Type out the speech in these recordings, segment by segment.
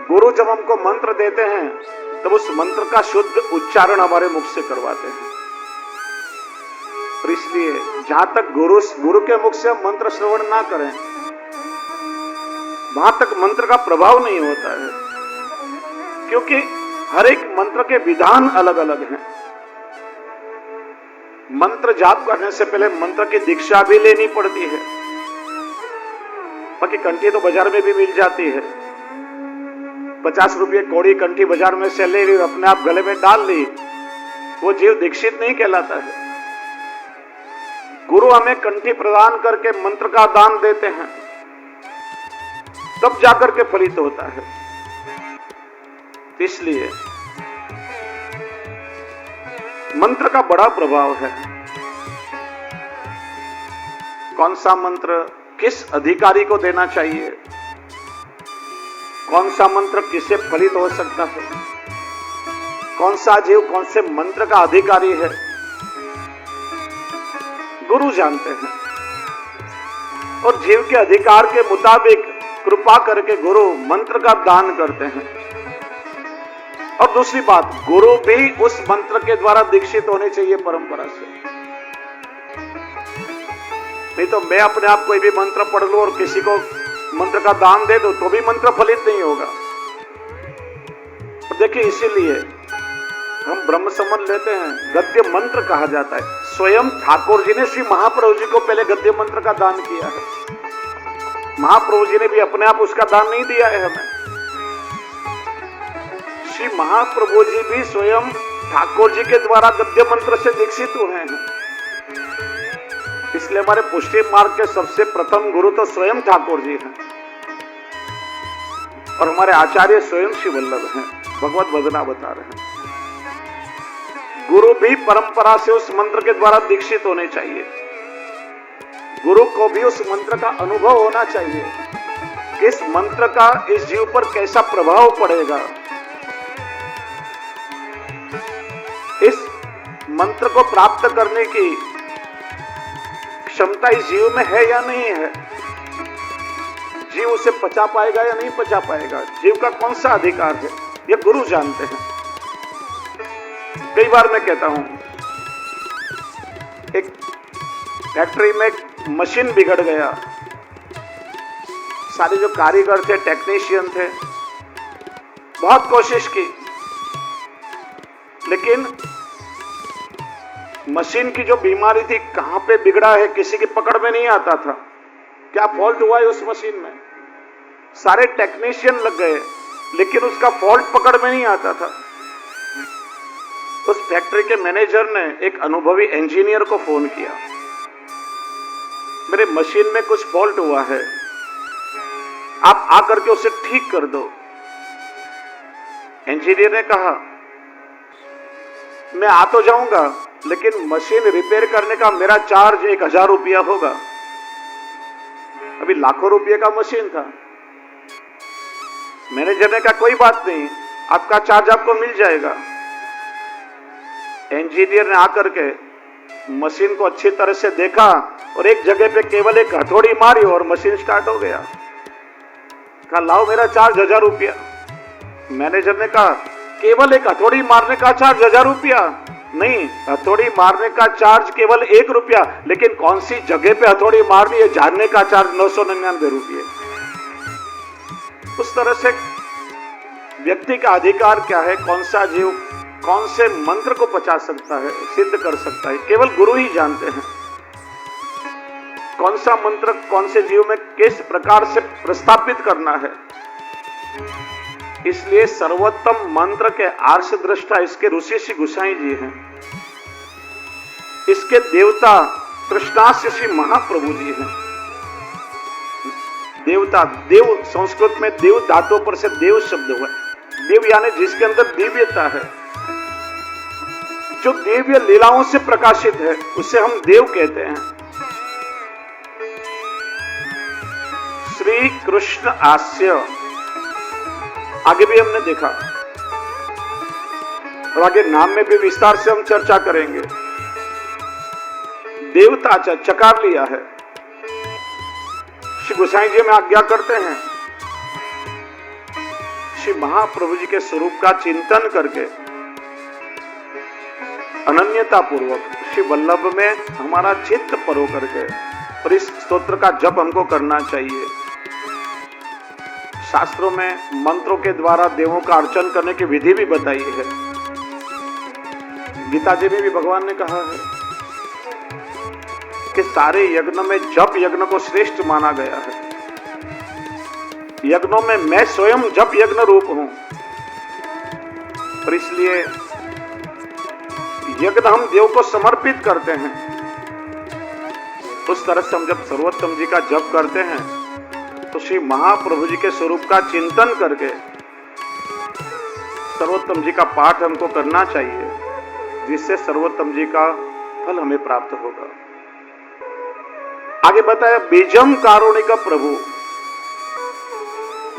गुरु जब हमको मंत्र देते हैं तब उस मंत्र का शुद्ध उच्चारण हमारे मुख से करवाते हैं। और इसलिए जहां तक गुरु के मुख से हम मंत्र श्रवण ना करें, वहां तक मंत्र का प्रभाव नहीं होता है, क्योंकि हर एक मंत्र के विधान अलग अलग हैं। मंत्र जाप करने से पहले मंत्र की दीक्षा भी लेनी पड़ती है। बाकी कंठी तो बाजार में भी मिल जाती है, 50 रुपये कौड़ी कंठी बाजार में से ले ली, अपने आप गले में डाल ली, वो जीव दीक्षित नहीं कहलाता है। गुरु हमें कंठी प्रदान करके मंत्र का दान देते हैं, तब जाकर के फलित होता है। इसलिए मंत्र का बड़ा प्रभाव है। कौन सा मंत्र किस अधिकारी को देना चाहिए, कौन सा मंत्र किससे फलित हो सकता है, कौन सा जीव कौन से मंत्र का अधिकारी है, गुरु जानते हैं। और जीव के अधिकार के मुताबिक कृपा करके गुरु मंत्र का दान करते हैं। और दूसरी बात, गुरु भी उस मंत्र के द्वारा दीक्षित होने चाहिए परंपरा से। नहीं तो मैं अपने आप कोई भी मंत्र पढ़ लूं और किसी को मंत्र का दान दे दो तो भी मंत्र फलित नहीं होगा। और देखिए, इसीलिए हम ब्रह्म संबंध लेते हैं, गद्य मंत्र कहा जाता है। स्वयं ठाकुर जी ने श्री महाप्रभु जी को पहले गद्य मंत्र का दान किया है। महाप्रभु जी ने भी अपने आप उसका दान नहीं दिया है हमें। श्री महाप्रभु जी भी स्वयं ठाकुर जी के द्वारा गद्य मंत्र से दीक्षित हुए हैं। इसलिए हमारे पुष्टि मार्ग के सबसे प्रथम गुरु तो स्वयं ठाकुर जी हैं, और हमारे आचार्य स्वयं श्री वल्लभ हैं, भगवत भजना बता रहे हैं। गुरु भी परंपरा से उस मंत्र के द्वारा दीक्षित होने चाहिए। गुरु को भी उस मंत्र का अनुभव होना चाहिए कि इस मंत्र का इस जीव पर कैसा प्रभाव पड़ेगा, इस मंत्र को प्राप्त करने की क्षमता इस जीव में है या नहीं है, जीव उसे पचा पाएगा या नहीं पचा पाएगा, जीव का कौन सा अधिकार है, ये गुरु जानते हैं। कई बार मैं कहता हूं, एक फैक्ट्री में एक मशीन बिगड़ गया, सारे जो कारीगर थे, टेक्नीशियन थे, बहुत कोशिश की, लेकिन मशीन की जो बीमारी थी, कहां पे बिगड़ा है किसी की पकड़ में नहीं आता था। क्या फॉल्ट हुआ है उस मशीन में, सारे टेक्नीशियन लग गए, लेकिन उसका फॉल्ट पकड़ में नहीं आता था। उस फैक्ट्री के मैनेजर ने एक अनुभवी इंजीनियर को फोन किया, मेरे मशीन में कुछ फॉल्ट हुआ है, आप आकर के उसे ठीक कर दो। इंजीनियर ने कहा, मैं आ तो जाऊंगा, लेकिन मशीन रिपेयर करने का मेरा चार्ज 1000 रुपया होगा। अभी लाखों रुपये का मशीन था। मैनेजर ने कहा, कोई बात नहीं, आपका चार्ज आपको मिल जाएगा। इंजीनियर ने आकर के मशीन को अच्छी तरह से देखा और एक जगह पे केवल एक हथौड़ी मारी और मशीन स्टार्ट हो गया। कहा, लाओ मेरा चार्ज 1000 रुपया। मैनेजर ने कहा, केवल एक हथौड़ी मारने का चार्ज 1000 रुपया? नहीं, हथौड़ी मारने का चार्ज केवल 1 रुपया, लेकिन कौन सी जगह पे हथौड़ी मारनी है जानने का चार्ज 999 रुपये। उस तरह से व्यक्ति का अधिकार क्या है, कौन सा जीव कौन से मंत्र को पचा सकता है, सिद्ध कर सकता है, केवल गुरु ही जानते हैं। कौन सा मंत्र कौन से जीव में किस प्रकार से प्रस्थापित करना है। इसलिए सर्वोत्तम मंत्र के आर्ष दृष्टा इसके ऋषि श्री गोसाई जी हैं। इसके देवता कृष्णास्य श्री महाप्रभु जी हैं। देवता, देव संस्कृत में देव धातु पर से देव शब्द हुआ। देव यानी जिसके अंदर दिव्यता है, जो दिव्य लीलाओं से प्रकाशित है, उसे हम देव कहते हैं। श्री कृष्ण आस्य आगे भी हमने देखा, और आगे नाम में भी विस्तार से हम चर्चा करेंगे। देवता चकार लिया है। श्री गोसाई जी में आज्ञा करते हैं, श्री महाप्रभु जी के स्वरूप का चिंतन करके अनन्यता पूर्वक श्री वल्लभ में हमारा चित्त परो करके और इस स्तोत्र का जप हमको करना चाहिए। शास्त्रों में मंत्रों के द्वारा देवों का अर्चन करने की विधि भी बताई है। गीता जी में भी भगवान ने कहा है कि सारे यज्ञ में जप यज्ञ को श्रेष्ठ माना गया है। यज्ञों में मैं स्वयं जप यज्ञ रूप हूं और इसलिए यज्ञ हम देव को समर्पित करते हैं। उस तरह से हम जब सर्वोत्तम जी का जप करते हैं तो श्री महाप्रभु जी के स्वरूप का चिंतन करके सर्वोत्तम जी का पाठ हमको करना चाहिए, जिससे सर्वोत्तम जी का फल हमें प्राप्त होगा। आगे बताया बीजम कारुणिक प्रभु,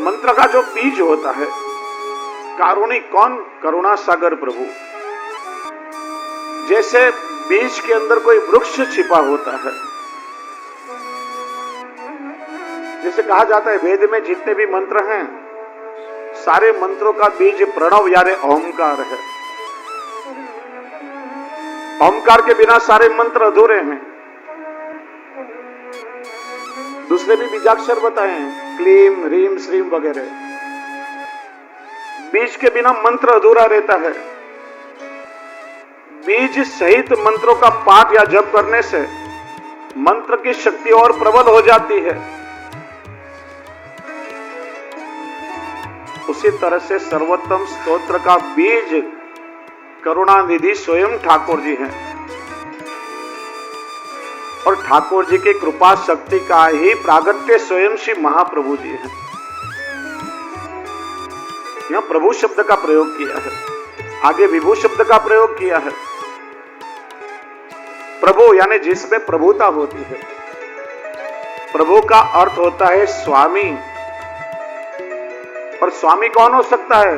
मंत्र का जो बीज होता है। कारुणिक कौन? करुणा सागर प्रभु। जैसे बीज के अंदर कोई वृक्ष छिपा होता है, जैसे कहा जाता है वेद में जितने भी मंत्र हैं सारे मंत्रों का बीज प्रणव यानी ओंकार है। ओंकार के बिना सारे मंत्र अधूरे हैं। दूसरे भी बीजाक्षर बताए हैं, क्लीम रीम श्रीम वगैरह। बीज के बिना मंत्र अधूरा रहता है। बीज सहित मंत्रों का पाठ या जप करने से मंत्र की शक्ति और प्रबल हो जाती है। उसी तरह से सर्वोत्तम स्तोत्र का बीज करुणानिधि स्वयं ठाकुर जी हैं और ठाकुर जी की कृपा शक्ति का ही प्रागट्य स्वयं श्री महाप्रभु जी हैं। यहां प्रभु शब्द का प्रयोग किया है, आगे विभु शब्द का प्रयोग किया है। प्रभु यानी जिसमें प्रभुता होती है। प्रभु का अर्थ होता है स्वामी, और स्वामी कौन हो सकता है?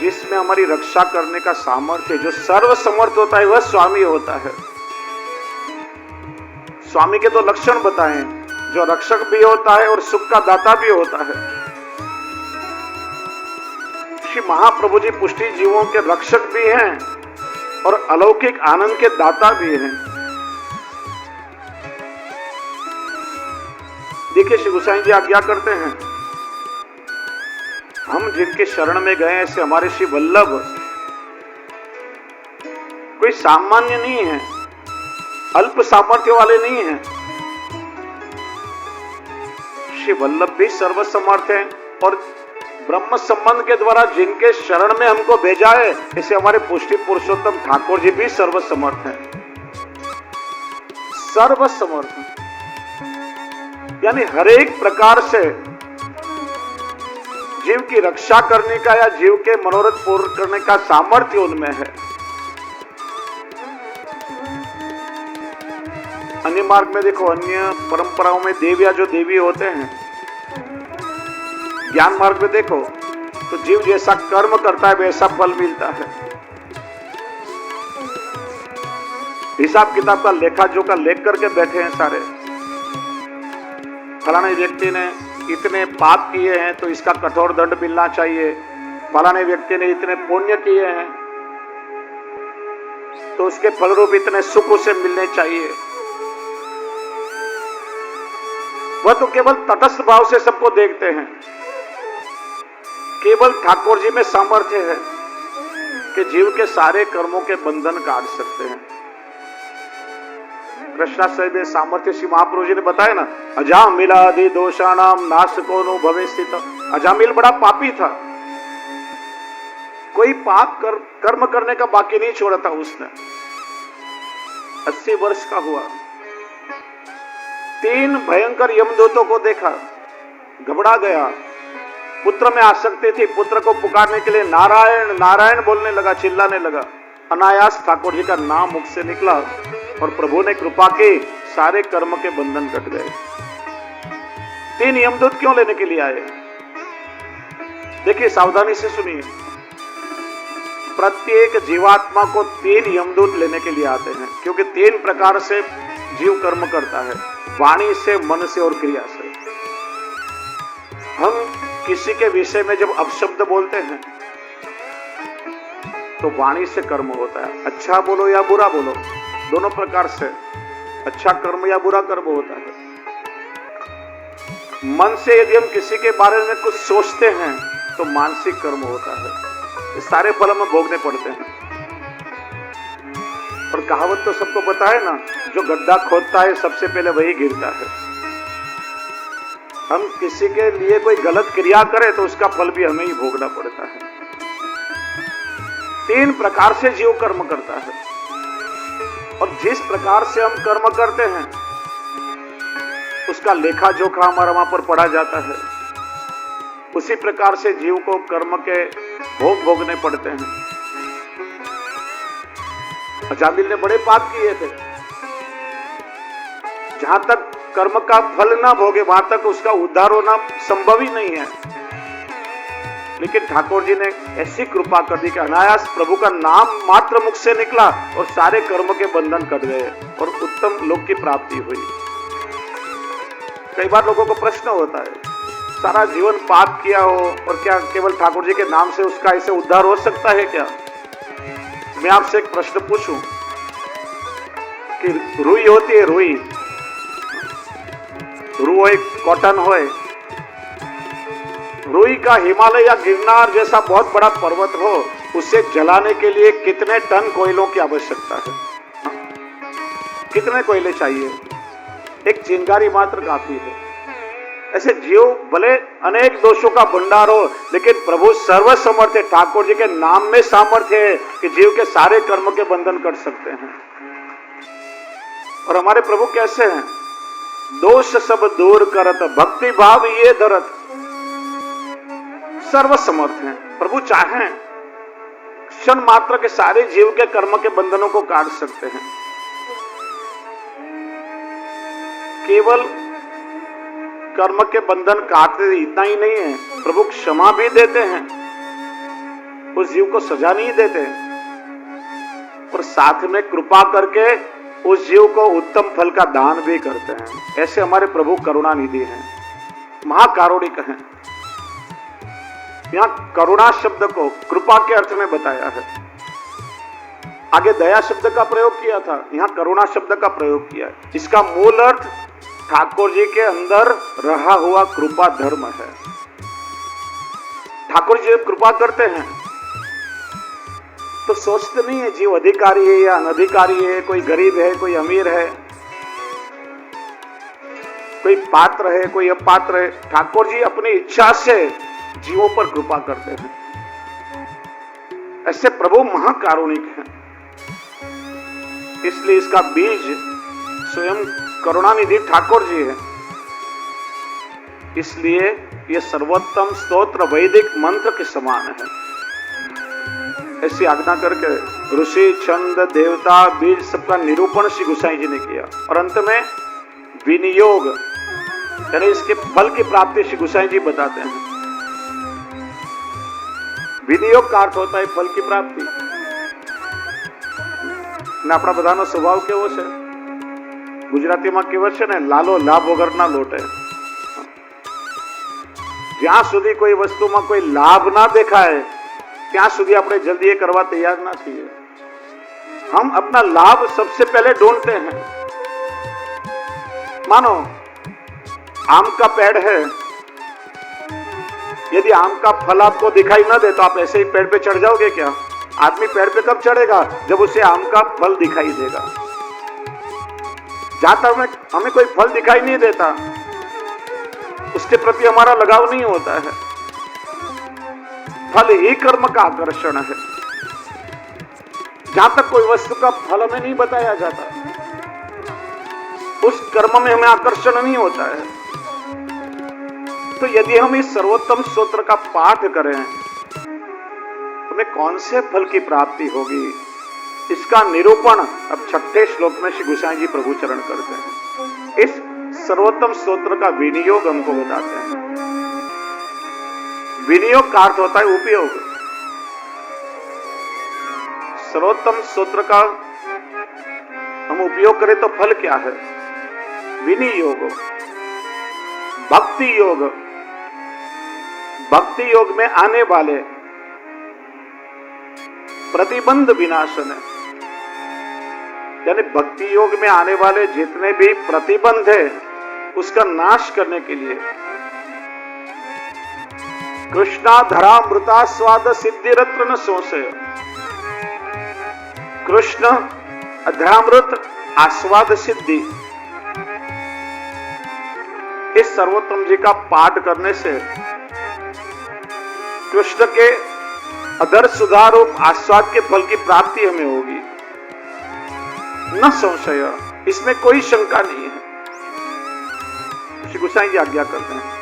जिसमें हमारी रक्षा करने का सामर्थ्य, जो सर्वसमर्थ होता है वह स्वामी होता है। स्वामी के तो लक्षण बताएं, जो रक्षक भी होता है और सुख का दाता भी होता है। श्री महाप्रभु जी पुष्टि जीवों के रक्षक भी हैं और अलौकिक आनंद के दाता भी हैं। देखिए श्री गोसाई जी आज्ञा करते हैं, हम जिनके शरण में गए ऐसे हमारे श्री वल्लभ कोई सामान्य नहीं है, अल्प सामर्थ्य वाले नहीं हैं। श्री वल्लभ भी सर्वसमर्थ हैं और ब्रह्म संबंध के द्वारा जिनके शरण में हमको भेजा है ऐसे हमारे पुष्टि पुरुषोत्तम ठाकुर जी भी सर्वसमर्थ हैं। सर्वसमर्थ यानी हर एक प्रकार से जीव की रक्षा करने का या जीव के मनोरथ पूर्ण करने का सामर्थ्य उनमें है। अन्य मार्ग में देखो, अन्य परंपराओं में देव या जो देवी होते हैं, ज्ञान मार्ग में देखो तो जीव जैसा कर्म करता है वैसा फल मिलता है। हिसाब किताब का लेखा जोखा लेख करके बैठे हैं सारे। फलाने व्यक्ति ने इतने पाप किए हैं तो इसका कठोर दंड मिलना चाहिए, फलाने व्यक्ति ने इतने पुण्य किए हैं तो उसके फलरूप इतने सुख उसे मिलने चाहिए। वह तो केवल तटस्थ भाव से सबको देखते हैं। केवल ठाकुर जी में सामर्थ्य है कि जीव के सारे कर्मों के बंधन काट सकते हैं। कृष्णाश्रय में सामर्थ्य श्री महाप्रभु जी ने बताया ना, अजामिलादि दोषाणाम नाशको नु भवे स्थित। अजामिल बड़ा पापी था, कोई पाप कर्म करने का बाकी नहीं छोड़ा था उसने। 80 वर्ष का हुआ, 3 भयंकर यमदूतों को देखा, घबरा गया। पुत्र में आसक्ति थी, पुत्र को पुकारने के लिए नारायण नारायण बोलने लगा, चिल्लाने लगा। अनायास ठाकुर जी का नाम मुख से निकला और प्रभु ने कृपा की, सारे कर्म के बंधन कट गए। 3 यमदूत क्यों लेने के लिए आए? देखिए सावधानी से सुनिए, प्रत्येक जीवात्मा को 3 यमदूत लेने के लिए आते हैं, क्योंकि 3 प्रकार से जीव कर्म करता है, वाणी से, मन से और क्रिया से। हम किसी के विषय में जब अपशब्द बोलते हैं तो वाणी से कर्म होता है। अच्छा बोलो या बुरा बोलो, दोनों प्रकार से अच्छा कर्म या बुरा कर्म होता है। मन से यदि हम किसी के बारे में कुछ सोचते हैं तो मानसिक कर्म होता है। ये सारे फल हमें भोगने पड़ते हैं। और कहावत तो सबको पता है ना, जो गड्ढा खोदता है सबसे पहले वही गिरता है। हम किसी के लिए कोई गलत क्रिया करें तो उसका फल भी हमें ही भोगना पड़ता है। 3 प्रकार से जीव कर्म करता है, और जिस प्रकार से हम कर्म करते हैं उसका लेखा जोखा हमारा वहां पर पढ़ा जाता है। उसी प्रकार से जीव को कर्म के भोग भोगने पड़ते हैं। अजामिल ने बड़े पाप किए थे, जहां तक कर्म का फल ना भोगे वहां तक उसका उद्धार होना संभव ही नहीं है। लेकिन ठाकुर जी ने ऐसी कृपा कर दी कि अनायास प्रभु का नाम मात्र मुख से निकला और सारे कर्म के बंधन कट गए और उत्तम लोक की प्राप्ति हुई। कई बार लोगों को प्रश्न होता है, सारा जीवन पाप किया हो और क्या केवल ठाकुर जी के नाम से उसका ऐसे उद्धार हो सकता है क्या? मैं आपसे एक प्रश्न पूछूं कि रुई होती है, रुई, रू हो कॉटन हो, रुई का हिमालय या गिरनार जैसा बहुत बड़ा पर्वत हो, उसे जलाने के लिए कितने टन कोयलों की आवश्यकता है? कितने कोयले चाहिए? एक चिंगारी मात्र काफी है। ऐसे जीव भले अनेक दोषों का भंडार हो, लेकिन प्रभु सर्वसमर्थ है। ठाकुर जी के नाम में सामर्थ्य है कि जीव के सारे कर्म के बंधन कर सकते हैं। और हमारे प्रभु कैसे हैं? दोष सब दूर करत भक्ति भाव ये धरत, सर्वसमर्थ हैं। प्रभु चाहें क्षण मात्र के सारे जीव के कर्म के बंधनों को काट सकते हैं। केवल कर्म के बंधन काटते इतना ही नहीं है, प्रभु क्षमा भी देते हैं, उस जीव को सजा नहीं देते, और साथ में कृपा करके उस जीव को उत्तम फल का दान भी करते हैं। ऐसे हमारे प्रभु करुणानिधि हैं, महाकारुणिक हैं। यहाँ करुणा शब्द को कृपा के अर्थ में बताया है। आगे दया शब्द का प्रयोग किया था, यहाँ करुणा शब्द का प्रयोग किया है। इसका मूल अर्थ ठाकुर जी के अंदर रहा हुआ कृपा धर्म है। ठाकुर जी जब कृपा करते हैं तो सोचते नहीं है जीव अधिकारी है या अनधिकारी है, कोई गरीब है, कोई अमीर है, कोई पात्र है, कोई अपात्र है। ठाकुर जी अपनी इच्छा से जीवों पर कृपा करते हैं। ऐसे प्रभु महाकारुणिक हैं। इसलिए इसका बीज स्वयं करुणानिधि ठाकुर जी है। इसलिए यह सर्वोत्तम स्तोत्र वैदिक मंत्र के समान है। ऐसी आज्ञा करके ऋषि, छंद, देवता, बीज सबका निरूपण श्री गोसाई जी ने किया। और अंत में विनियोग यानी इसके फल की प्राप्ति श्री गोसाई जी बताते हैं। विनियोग का अर्थ होता है फल की प्राप्ति। ને આપણા બધાનો સ્વભાવ કેવો છે? ગુજરાતીમાં કહેવત છે ને, લાલો લાભ વગર ના લોટે। જ્યાં સુધી કોઈ વસ્તુમાં કોઈ લાભ ના દેખાય ત્યાં સુધી આપણે જલ્દી એ કરવા તૈયાર ના થઈએ। हम अपना लाभ सबसे पहले ढूंढते हैं। मानो आम का पेड़ है, यदि आम का फल आपको दिखाई ना दे तो आप ऐसे ही पेड़ पे चढ़ जाओगे क्या? आदमी पेड़ पे कब चढ़ेगा? जब उसे आम का फल दिखाई देगा। जहां तक हमें कोई फल दिखाई नहीं देता उसके प्रति हमारा लगाव नहीं होता है। फल ही कर्म का आकर्षण है। जहां तक कोई वस्तु का फल हमें नहीं बताया जाता उस कर्म में हमें आकर्षण नहीं होता है। तो यदि हम इस सर्वोत्तम स्तोत्र का पाठ करें तो हमें कौन से फल की प्राप्ति होगी, इसका निरूपण अब 6ठे श्लोक में श्री गोसाई जी प्रभु चरण करते हैं। इस सर्वोत्तम स्तोत्र का विनियोग हमको बताते हैं। विनियोग का अर्थ होता है उपयोग। सर्वोत्तम स्तोत्र का हम उपयोग करें तो फल क्या है? विनियोग, भक्ति योग, भक्ति योग में आने वाले प्रतिबंध विनाशन है। यानी भक्ति योग में आने वाले जितने भी प्रतिबंध है उसका नाश करने के लिए कृष्णा धरामृता स्वाद सिद्धि रत्न संशय, कृष्ण धरामृत आस्वाद सिद्धि, इस सर्वोत्तम जी का पाठ करने से कृष्ण के अदर सुधारूप आस्वाद के फल की प्राप्ति हमें होगी, न संशय, इसमें कोई शंका नहीं है। श्री गोसाई जी आज्ञा करते हैं।